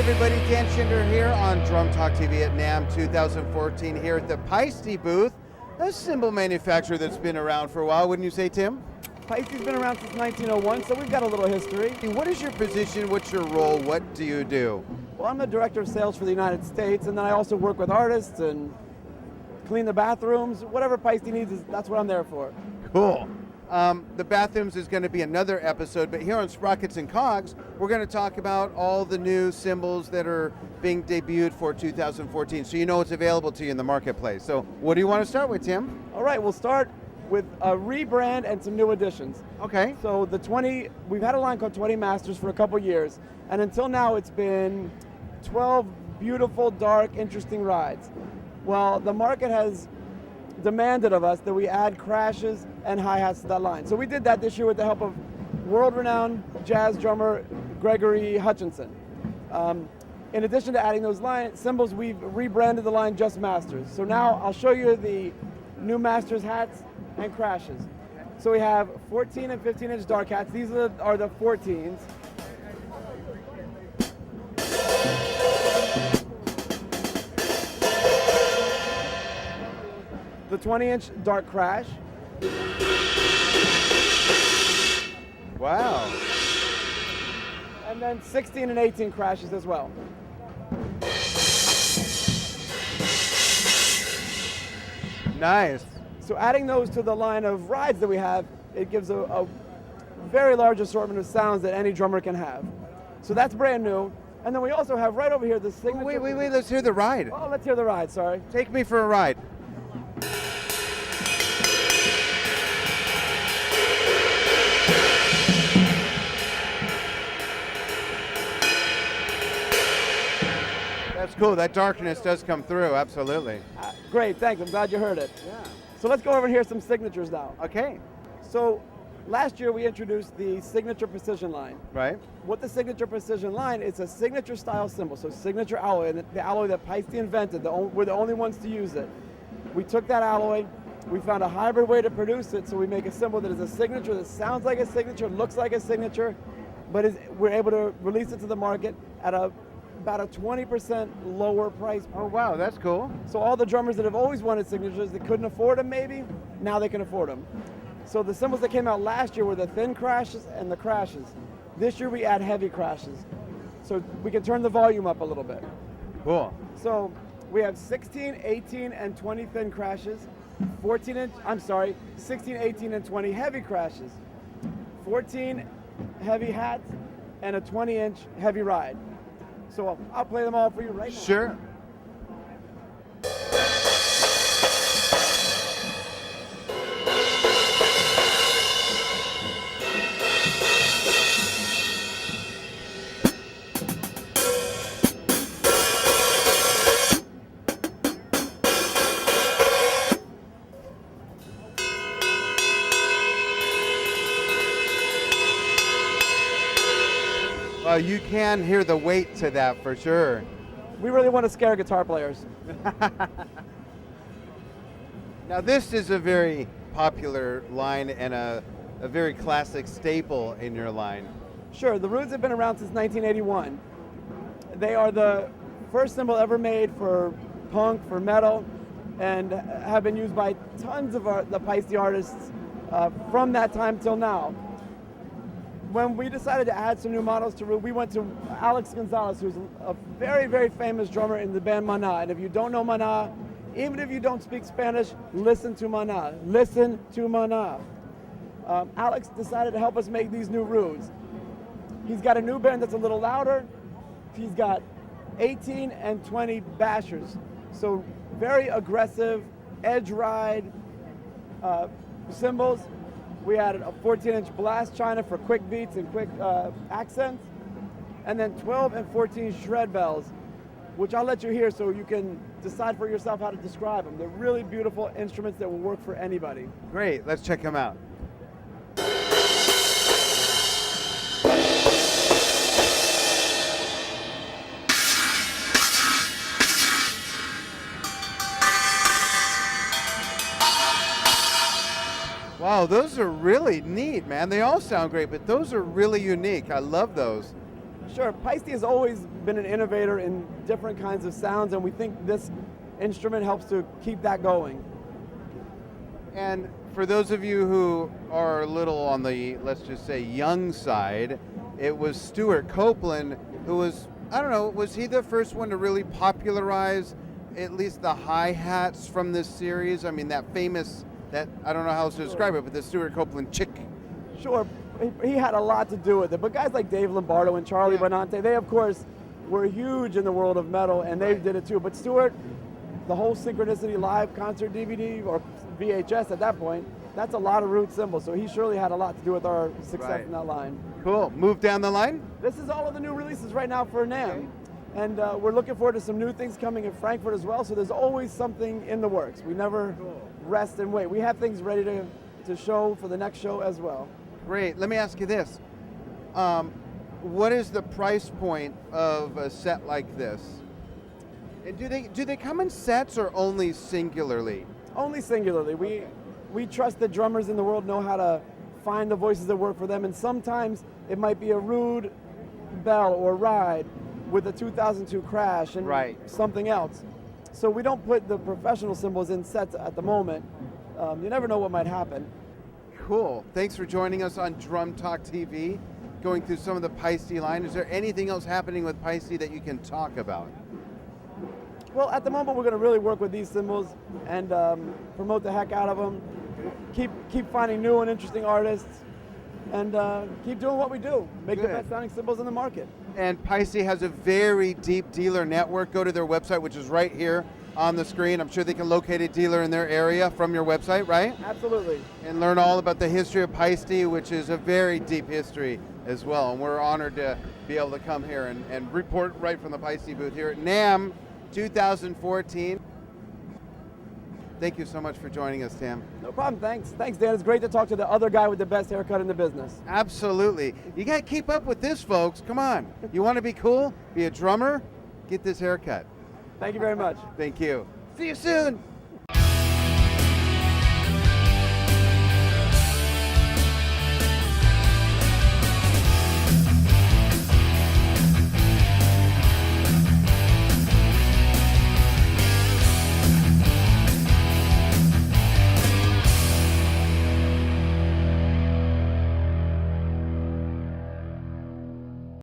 everybody, Dan Shinder here on Drum Talk TV at NAMM 2014 here at the Paiste booth, a cymbal manufacturer that's been around for a while, wouldn't you say, Tim? Paiste's been around since 1901, so we've got a little history. What is your position? What's your role? What do you do? Well, I'm the director of sales for the United States, and then I also work with artists and clean the bathrooms. Whatever Paiste needs, that's what I'm there for. Cool. The bathrooms is going to be another episode, but here on Sprockets and Cogs, we're going to talk about all the new cymbals that are being debuted for 2014, so you know what's available to you in the marketplace. So what do you want to start with, Tim? All right, we'll start with a rebrand and some new additions. Okay. So we've had a line called 20 Masters for a couple years, and until now it's been 12 beautiful, dark, interesting rides. Well, the market has demanded of us that we add crashes and hi-hats to that line. So we did that this year with the help of world-renowned jazz drummer Gregory Hutchinson. In addition to adding those cymbals, we've rebranded the line Just Masters. So now I'll show you the new Masters hats and crashes. So we have 14 and 15-inch dark hats. These are the 14s. The 20-inch dark crash. Wow. And then 16 and 18 crashes as well. Nice. So adding those to the line of rides that we have, it gives a very large assortment of sounds that any drummer can have. So that's brand new. And then we also have right over here the signature. Wait, let's hear the ride. Oh, let's hear the ride, sorry. Take me for a ride. That's cool. That darkness does come through, absolutely. Great, thanks. I'm glad you heard it. Yeah. So let's go over and hear some signatures now. Okay. So last year we introduced the Signature Precision line. Right. What the Signature Precision line is, a signature style cymbal, so signature alloy, and the alloy that Paiste invented, we're the only ones to use it. We took that alloy, we found a hybrid way to produce it, so we make a cymbal that is a signature, that sounds like a signature, looks like a signature, but we're able to release it to the market at about a 20% lower price. Oh wow, that's cool. So all the drummers that have always wanted signatures that couldn't afford them maybe, now they can afford them. So the cymbals that came out last year were the thin crashes and the crashes. This year we add heavy crashes. So we can turn the volume up a little bit. Cool. So we have 16, 18, and 20 thin crashes, 16, 18, and 20 heavy crashes, 14 heavy hats, and a 20-inch heavy ride. So I'll play them all for you right now. Sure. Well, you can hear the weight to that for sure. We really want to scare guitar players. Now this is a very popular line and a very classic staple in your line. Sure, the Roods have been around since 1981. They are the first cymbal ever made for punk, for metal, and have been used by tons of the Paiste artists from that time till now. When we decided to add some new models to Rood, we went to Alex Gonzalez, who's a very, very famous drummer in the band Maná. And if you don't know Maná, even if you don't speak Spanish, listen to Maná. Listen to Maná. Alex decided to help us make these new Roods. He's got a new band that's a little louder. He's got 18 and 20 bashers. So very aggressive, edge ride cymbals. We added a 14-inch blast china for quick beats and quick accents. And then 12 and 14 shred bells, which I'll let you hear so you can decide for yourself how to describe them. They're really beautiful instruments that will work for anybody. Great, let's check them out. Wow, those are really neat, man. They all sound great, but those are really unique. I love those. Sure. Paiste has always been an innovator in different kinds of sounds, and we think this instrument helps to keep that going. And for those of you who are a little on the, let's just say, young side, it was Stuart Copeland who was, I don't know, was he the first one to really popularize at least the hi-hats from this series? I mean, that famous, that, I don't know how else to describe it, but the Stuart Copeland chick. Sure, he had a lot to do with it, but guys like Dave Lombardo and Charlie Benante, they of course were huge in the world of metal, and they did it too. But Stuart, the whole Synchronicity live concert DVD, or VHS at that point, that's a lot of root cymbals, so he surely had a lot to do with our success in that line. Cool. Move down the line. This is all of the new releases right now for NAMM. And we're looking forward to some new things coming in Frankfurt as well, so there's always something in the works. We never rest and wait. We have things ready to show for the next show as well. Great. Let me ask you this. What is the price point of a set like this? And do they come in sets or only singularly? Only singularly. We trust that drummers in the world know how to find the voices that work for them, and sometimes it might be a rude bell or ride with a 2002 crash and something else. So we don't put the professional cymbals in sets at the moment. You never know what might happen. Cool. Thanks for joining us on Drum Talk TV, going through some of the Paiste line. Is there anything else happening with Paiste that you can talk about? Well, at the moment, we're going to really work with these cymbals and promote the heck out of them. Keep finding new and interesting artists, and keep doing what we do. Make the best sounding cymbals in the market. And Paiste has a very deep dealer network. Go to their website, which is right here on the screen. I'm sure they can locate a dealer in their area from your website, right? Absolutely. And learn all about the history of Paiste, which is a very deep history as well. And we're honored to be able to come here and report right from the Paiste booth here at NAMM 2014. Thank you so much for joining us, Tam. No problem. Thanks, Dan. It's great to talk to the other guy with the best haircut in the business. Absolutely. You got to keep up with this, folks. Come on. You want to be cool? Be a drummer? Get this haircut. Thank you very much. Thank you. See you soon.